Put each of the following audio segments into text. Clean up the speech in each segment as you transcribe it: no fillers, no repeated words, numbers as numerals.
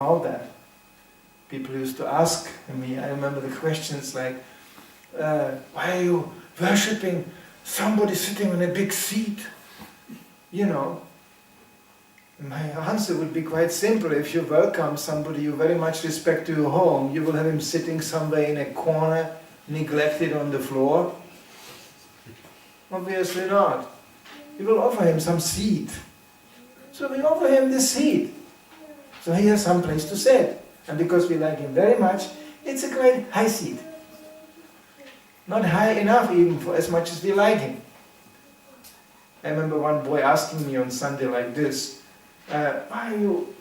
all that. People used to ask me, I remember the questions like, why are you worshipping somebody sitting on a big seat? You know, my answer would be quite simple. If you welcome somebody you very much respect to your home, you will have him sitting somewhere in a corner, neglected on the floor? Obviously not. You will offer him some seat. So we offer him the seat. So he has some place to sit. And because we like him very much, it's a quite high seat. Not high enough even for as much as we like him. I remember one boy asking me on Sunday like this, why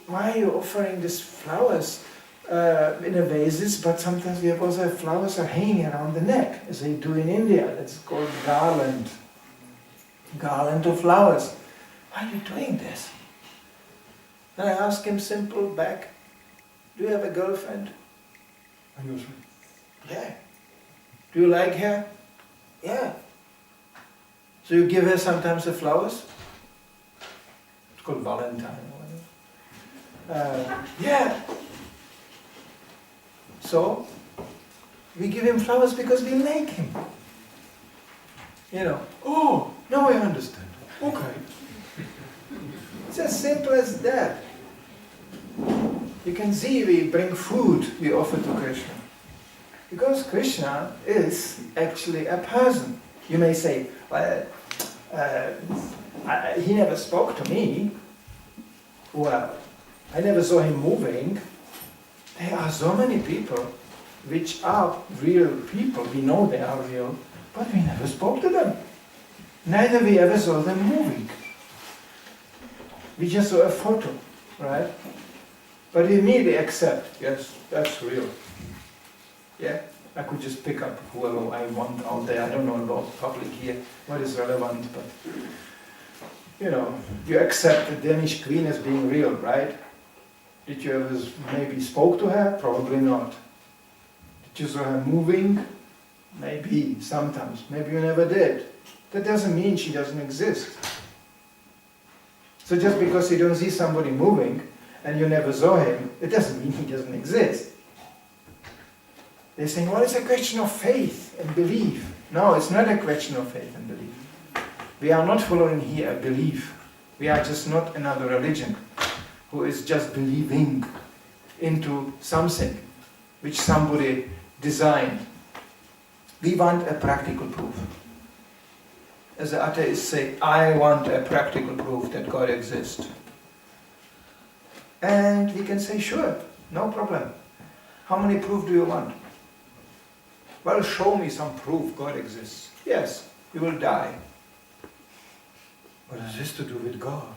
are you offering these flowers in a vases, but sometimes we also have flowers are hanging around the neck, as they do in India. That's called garland. Garland of flowers. Why are you doing this? And I asked him simple back, do you have a girlfriend? And he was like, yeah. Do you like her? Yeah. So you give her sometimes the flowers? It's called Valentine. Yeah. So, we give him flowers because we like him. You know, oh, now I understand. Okay. It's as simple as that. You can see we bring food we offer to Krishna. Because Krishna is actually a person. You may say, well, he never spoke to me. Well, I never saw him moving. There are so many people which are real people. We know they are real, but we never spoke to them. Neither we ever saw them moving. We just saw a photo, right? But we immediately accept, yes, that's real. Yeah, I could just pick up whoever I want out there. I don't know about public here, what is relevant, but you know, you accept the Danish queen as being real, right? Did you ever maybe spoke to her? Probably not. Did you saw her moving? Maybe, sometimes. Maybe you never did. That doesn't mean she doesn't exist. So just because you don't see somebody moving and you never saw him, it doesn't mean he doesn't exist. They're saying, well, it's a question of faith and belief. No, it's not a question of faith and belief. We are not following here a belief. We are just not another religion who is just believing into something which somebody designed. We want a practical proof. As the atheists say, I want a practical proof that God exists. And we can say, sure, no problem. How many proof do you want? Well, show me some proof God exists. Yes, you will die. What has this to do with God?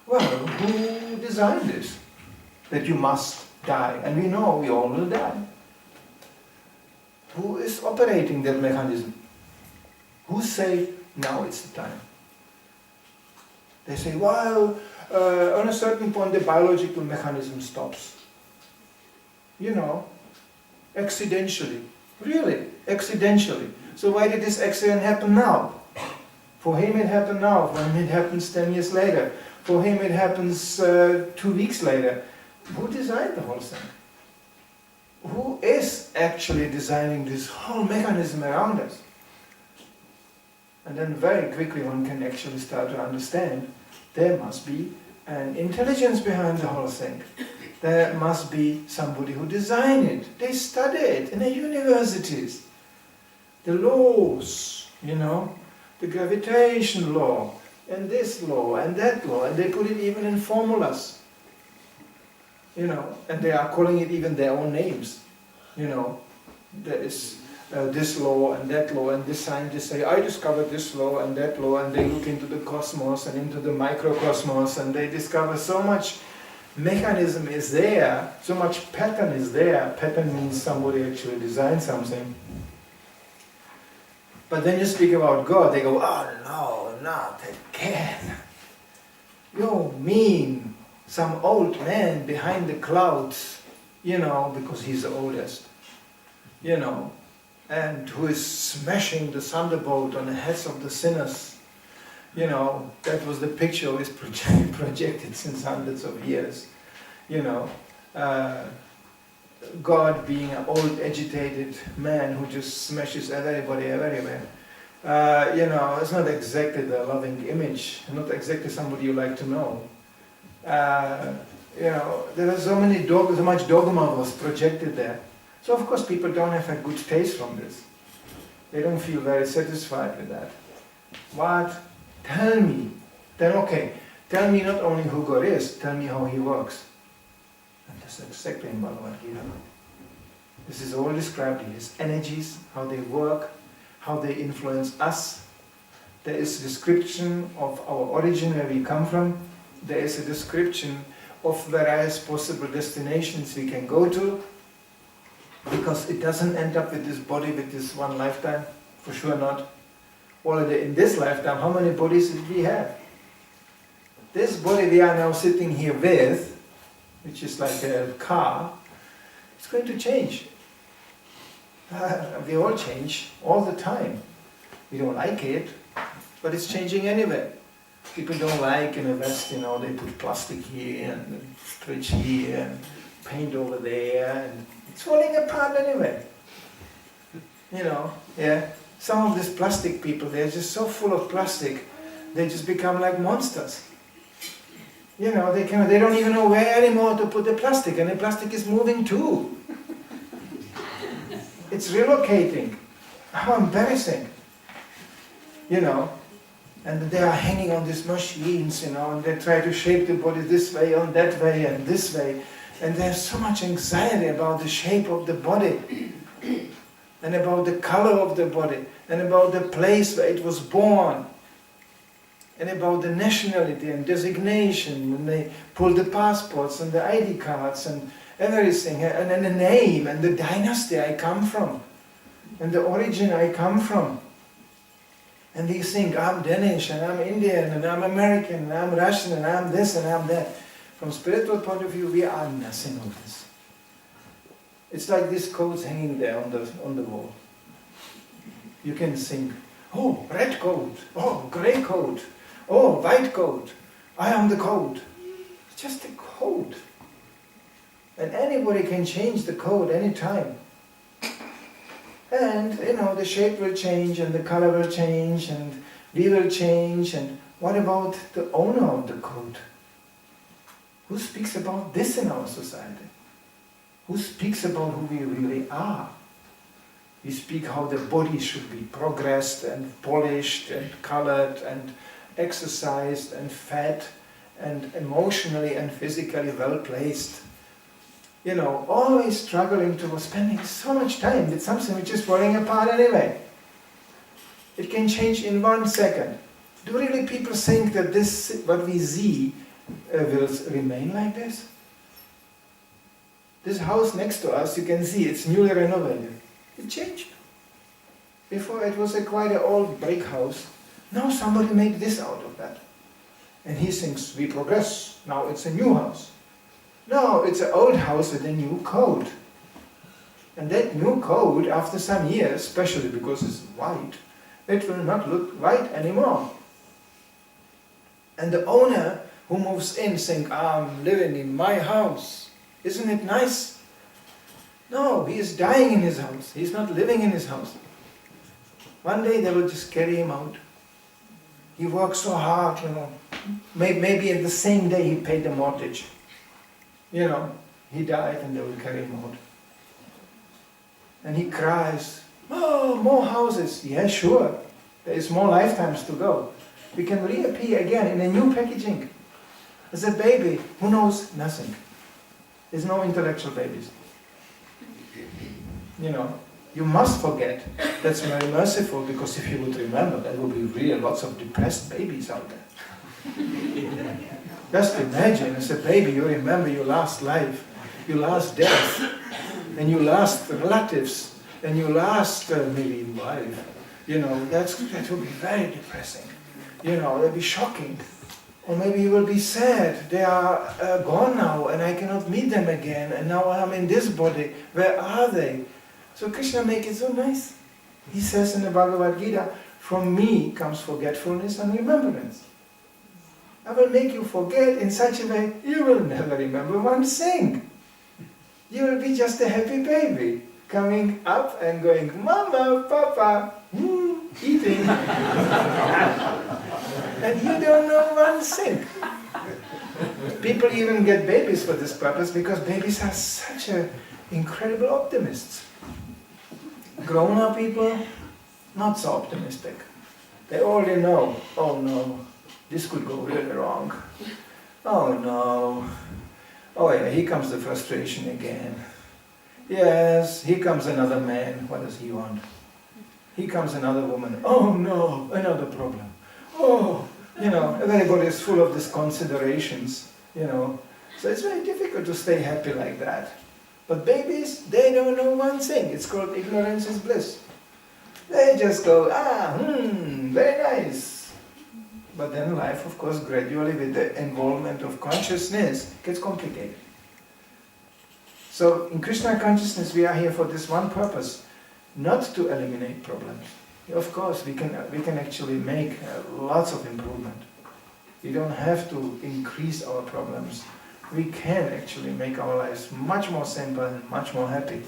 Well, who designed this? That you must die. And we know we all will die. Who is operating that mechanism? Who say, now it's the time? They say, well, on a certain point the biological mechanism stops. You know, accidentally. Really, accidentally. So why did this accident happen now? For him it happened now, for him it happens 10 years later. For him it happens 2 weeks later. Who designed the whole thing? Who is actually designing this whole mechanism around us? And then very quickly one can actually start to understand there must be an intelligence behind the whole thing. There must be somebody who designed it. They study it in the universities. The laws, you know, the gravitation law, and this law, and that law, and they put it even in formulas. You know, and they are calling it even their own names. You know, there is this law and that law, and this scientists say, I discovered this law and that law, and they look into the cosmos and into the microcosmos, and they discover so much mechanism is there, so much pattern is there. Pattern means somebody actually designed something. But then you speak about God, they go, oh no, not again. You mean some old man behind the clouds, you know, because he's the oldest, you know, and who is smashing the thunderbolt on the heads of the sinners. You know, that was the picture always projected since hundreds of years. You know, God being an old agitated man who just smashes everybody everywhere. It's not exactly the loving image, not exactly somebody you like to know. There are so much dogma was projected there. So of course people don't have a good taste from this. They don't feel very satisfied with that. But tell me, tell me not only who God is, tell me how He works. And that's exactly in Bhagavad Gita. This is all described in His energies, how they work, how they influence us. There is a description of our origin, where we come from. There is a description of various possible destinations we can go to, because it doesn't end up with this body, with this one lifetime, for sure not. Already in this lifetime, how many bodies did we have? This body we are now sitting here with, which is like a car, it's going to change. We all change all the time. We don't like it, but it's changing anyway. People don't like in the West, they put plastic here and stretch here and paint over there, and it's falling apart anyway. Some of these plastic people, they're just so full of plastic, they just become like monsters. They don't even know where anymore to put the plastic, and the plastic is moving too. It's relocating. How embarrassing. And they are hanging on these machines, and they try to shape the body this way, on that way, and this way. And there's so much anxiety about the shape of the body, and about the color of the body, and about the place where it was born, and about the nationality and designation, when they pull the passports and the ID cards and everything, and then the name and the dynasty I come from, and the origin I come from. And they think, I'm Danish, and I'm Indian, and I'm American, and I'm Russian, and I'm this, and I'm that. From spiritual point of view, we are nothing of this. It's like these coats hanging there on the wall. You can think, oh, red coat, oh, grey coat, oh, white coat, I am the coat. It's just a coat. And anybody can change the coat anytime. And, the shape will change, and the color will change, and we will change, and what about the owner of the coat? Who speaks about this in our society? Who speaks about who we really are? We speak how the body should be progressed and polished and colored and exercised and fed and emotionally and physically well placed. Always struggling to spending so much time with something which is falling apart anyway. It can change in 1 second. Do really people think that this, what we see, will remain like this? This house next to us, you can see it's newly renovated. It changed. Before it was quite an old brick house. Now somebody made this out of that. And he thinks we progress. Now it's a new house. No, it's an old house with a new code. And that new code, after some years, especially because it's white, it will not look white anymore. And the owner who moves in thinks, I'm living in my house. Isn't it nice? No, he is dying in his house. He's not living in his house. One day they will just carry him out. He worked so hard, Maybe in the same day he paid the mortgage. He died and they will carry him out. And he cries, oh, more houses. Yeah, sure. There is more lifetimes to go. We can reappear again in a new packaging. As a baby who knows nothing. There's no intellectual babies. You must forget. That's very merciful, because if you would remember, there would be really lots of depressed babies out there. Just imagine, as a baby, you remember your last life, your last death, and your last relatives, and your last maybe wife. That would be very depressing. That'd be shocking. Or maybe you will be sad. They are gone now, and I cannot meet them again, and now I'm in this body. Where are they? So Krishna makes it so nice. He says in the Bhagavad Gita, from me comes forgetfulness and remembrance. I will make you forget in such a way you will never remember one thing. You will be just a happy baby, coming up and going, Mama, Papa, eating. And you don't know one thing. People even get babies for this purpose because babies are such incredible optimists. Grown-up people, not so optimistic. They already know, oh no, this could go really wrong. Oh no. Oh yeah, here comes the frustration again. Yes, here comes another man. What does he want? Here comes another woman. Oh no, another problem. Oh, everybody is full of these considerations, So it's very difficult to stay happy like that. But babies, they don't know one thing. It's called ignorance is bliss. They just go, very nice. But then life, of course, gradually with the involvement of consciousness, gets complicated. So in Krishna consciousness, we are here for this one purpose, not to eliminate problems. Of course, we can actually make lots of improvement. We don't have to increase our problems. We can actually make our lives much more simple and much more happy.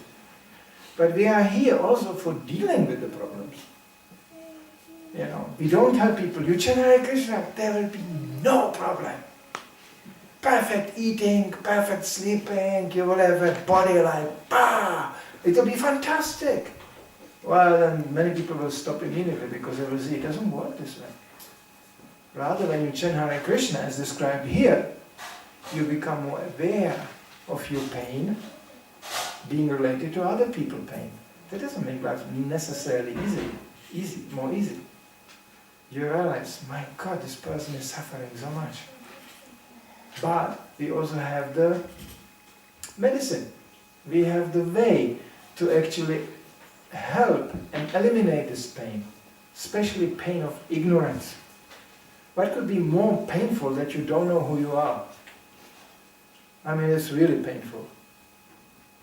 But we are here also for dealing with the problems. We don't tell people, you chant Hare Krishna, there will be no problem. Perfect eating, perfect sleeping, you will have a body like, it will be fantastic. Well, then many people will stop immediately because they will see it doesn't work this way. Rather, when you chant Hare Krishna, as described here, you become more aware of your pain being related to other people's pain. That doesn't make life necessarily more easy. You realize, my God, this person is suffering so much. But we also have the medicine. We have the way to actually help and eliminate this pain, especially pain of ignorance. What could be more painful that you don't know who you are? I mean, it's really painful.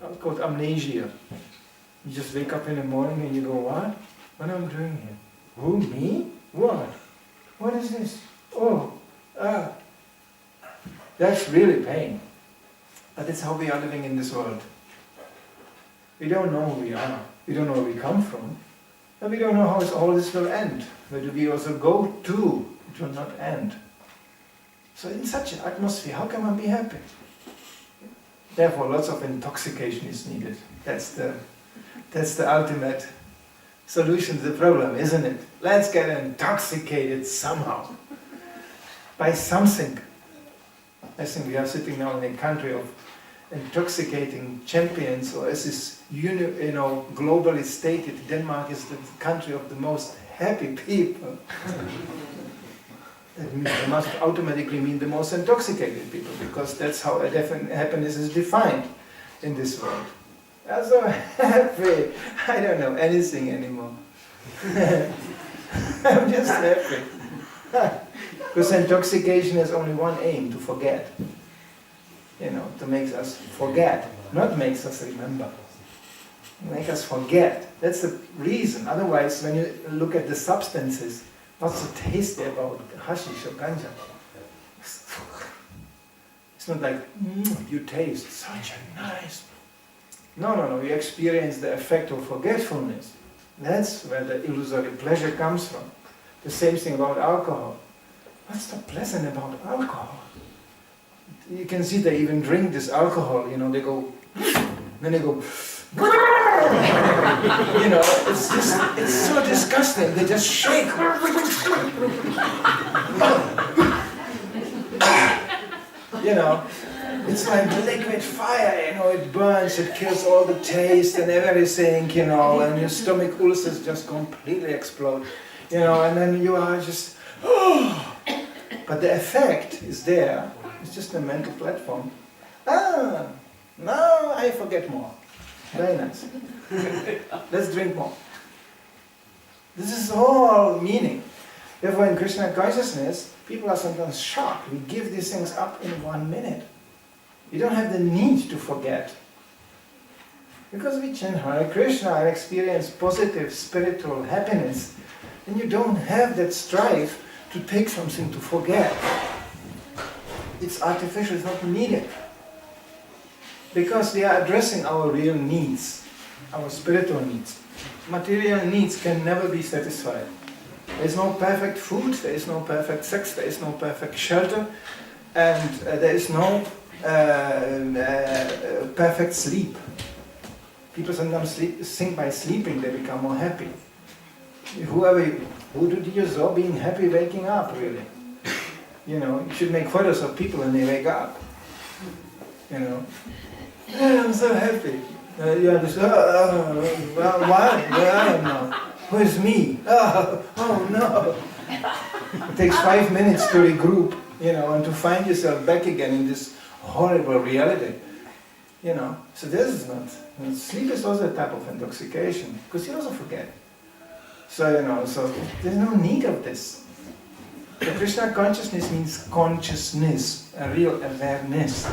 It's called amnesia. You just wake up in the morning and you go, what? What am I doing here? Who, me? What? What is this? That's really pain. But that's how we are living in this world. We don't know who we are. We don't know where we come from. And we don't know how all this will end. Where do we also go to? It will not end. So in such an atmosphere, how can one be happy? Therefore, lots of intoxication is needed. That's the ultimate solution to the problem, isn't it? Let's get intoxicated somehow. By something. I think we are sitting now in a country of intoxicating champions, or as is globally stated, Denmark is the country of the most happy people. That must automatically mean the most intoxicated people, because that's how happiness is defined in this world. I'm so happy, I don't know anything anymore. I'm just happy. Because intoxication has only one aim, to forget. To make us forget, not makes us remember. Make us forget. That's the reason. Otherwise, when you look at the substances, what's so tasty about hashish or ganja? It's not like, you taste such a nice... No, you experience the effect of forgetfulness. That's where the illusory pleasure comes from. The same thing about alcohol. What's so pleasant about alcohol? You can see they even drink this alcohol, they go, then they go, it's so disgusting, they just shake. It's like liquid fire, it burns, it kills all the taste and everything, and your stomach ulcers just completely explode, and then you are just, but the effect is there. It's just a mental platform. Now I forget more. Very nice. Let's drink more. This is all meaning. Therefore, in Krishna consciousness, people are sometimes shocked. We give these things up in 1 minute. You don't have the need to forget. Because we chant Hare Krishna and experience positive spiritual happiness, and you don't have that strive to take something to forget. It's artificial, it's not needed. Because we are addressing our real needs, our spiritual needs. Material needs can never be satisfied. There is no perfect food, there is no perfect sex, there is no perfect shelter, and there is no perfect sleep. People sometimes think by sleeping they become more happy. Who did you saw being happy waking up, really? You know, you should make photos of people when they wake up. You know, I'm so happy. You understand? Well, why? Well, I don't know. Who is me? Oh no. It takes 5 minutes to regroup, you know, and to find yourself back again in this horrible reality. You know, so this is not. Sleep is also a type of intoxication, because you also forget. So, you know, so there's no need of this. The Krishna consciousness means consciousness, a real awareness.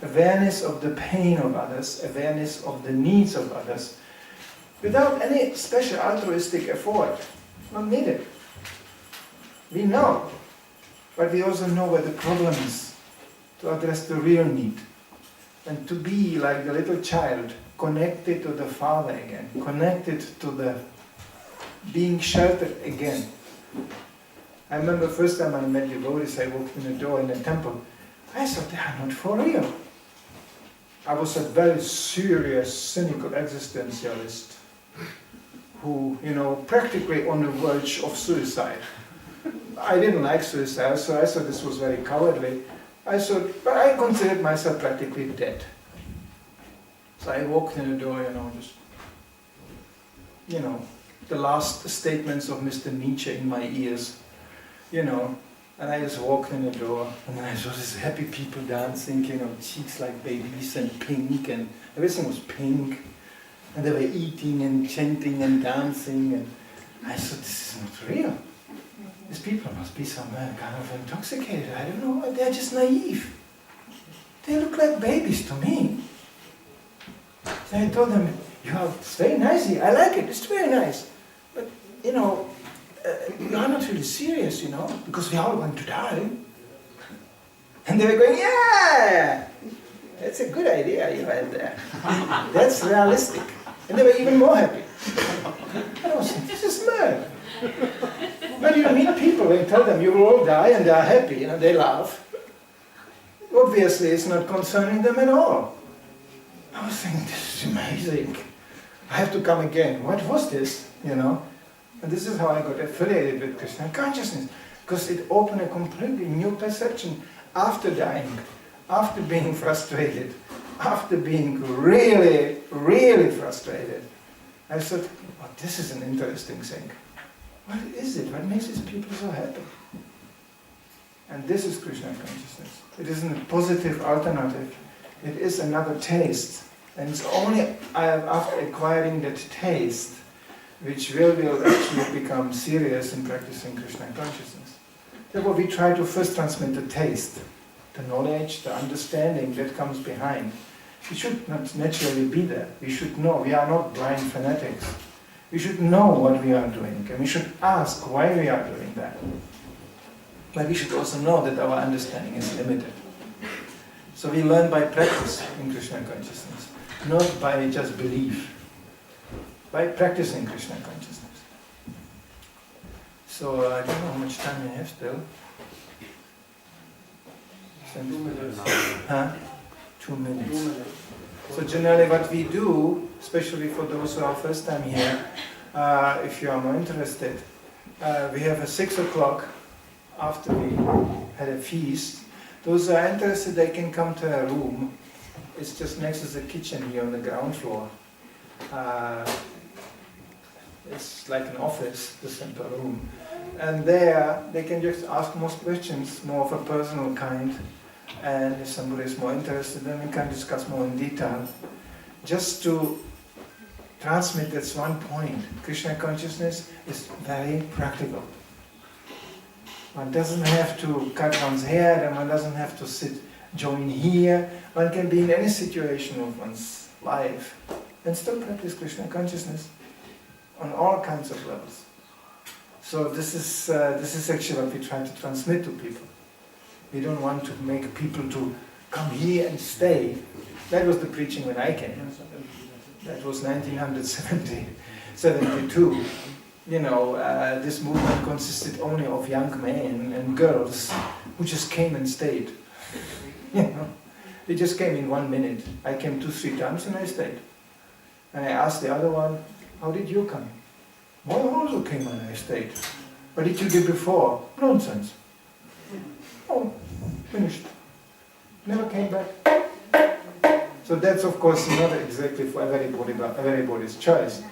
Awareness of the pain of others, awareness of the needs of others, without any special altruistic effort. Not needed. We know, but we also know where the problem is, to address the real need. And to be like the little child, connected to the Father again, connected to the being sheltered again. I remember the first time I met devotees, I walked in the door in the temple. I thought they are not for real. I was a very serious, cynical existentialist who, you know, practically on the verge of suicide. I didn't like suicide, so I thought this was very cowardly. But I considered myself practically dead. So I walked in the door, you know, just, you know, the last statements of Mr. Nietzsche in my ears, you know, and I just walked in the door, and I saw these happy people dancing, you know, cheeks like babies and pink, and everything was pink, and they were eating and chanting and dancing, and I thought, this is not real. These people must be some kind of intoxicated, I don't know, they're just naive. They look like babies to me. So I told them, it's very nice here, I like it, it's very nice. But, you know, you are not really serious, you know, because we are all going to die. And they were going, yeah, that's a good idea you had there. That's realistic. And they were even more happy. And I was saying, this is mad. When you meet people and tell them you will all die and they are happy, you know, they laugh. Obviously it's not concerning them at all. I was thinking, this is amazing. I have to come again. What was this, you know? And this is how I got affiliated with Krishna consciousness, because it opened a completely new perception after dying, after being frustrated, after being really, really frustrated. I thought, oh, this is an interesting thing. What is it? What makes these people so happy? And this is Krishna consciousness. It isn't a positive alternative. It is another taste. And it's only after acquiring that taste which will actually become serious in practicing Krishna consciousness. Therefore we try to first transmit the taste, the knowledge, the understanding that comes behind. We should not naturally be there. We should know. We are not blind fanatics. We should know what we are doing, and we should ask why we are doing that. But we should also know that our understanding is limited. So we learn by practice in Krishna consciousness, not by just belief. By practicing Krishna consciousness. So I don't know how much time I have still. 2 minutes. Huh? 2 minutes. So generally what we do, especially for those who are first time here, if you are more interested, we have a 6 o'clock after we had a feast. Those who are interested, they can come to a room. It's just next to the kitchen here on the ground floor. It's like an office, the central room. And there, they can just ask most questions, more of a personal kind. And if somebody is more interested, then we can discuss more in detail. Just to transmit this one point, Krishna consciousness is very practical. One doesn't have to cut one's hair, and one doesn't have to join here. One can be in any situation of one's life and still practice Krishna consciousness on all kinds of levels. So this is actually what we try to transmit to people. We don't want to make people to come here and stay. That was the preaching when I came. That was 1972. You know, this movement consisted only of young men and girls who just came and stayed. You know, they just came in 1 minute. I came 2-3 times and I stayed. And I asked the other one, how did you come? Well, I also came and I stayed. What did you do before? Nonsense. Oh, finished. Never came back. So that's of course not exactly for everybody's choice.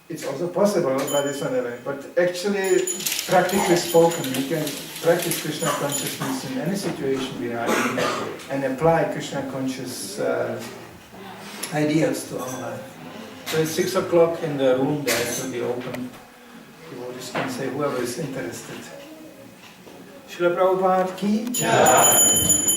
It's also possible, but it's not every. But actually, practically spoken, we can practice Krishna consciousness in any situation we are in and apply Krishna conscious ideas to our life. So it's 6 o'clock in the room there, it will be open. Devotees can say, whoever is interested. Srila Prabhupada ki jai.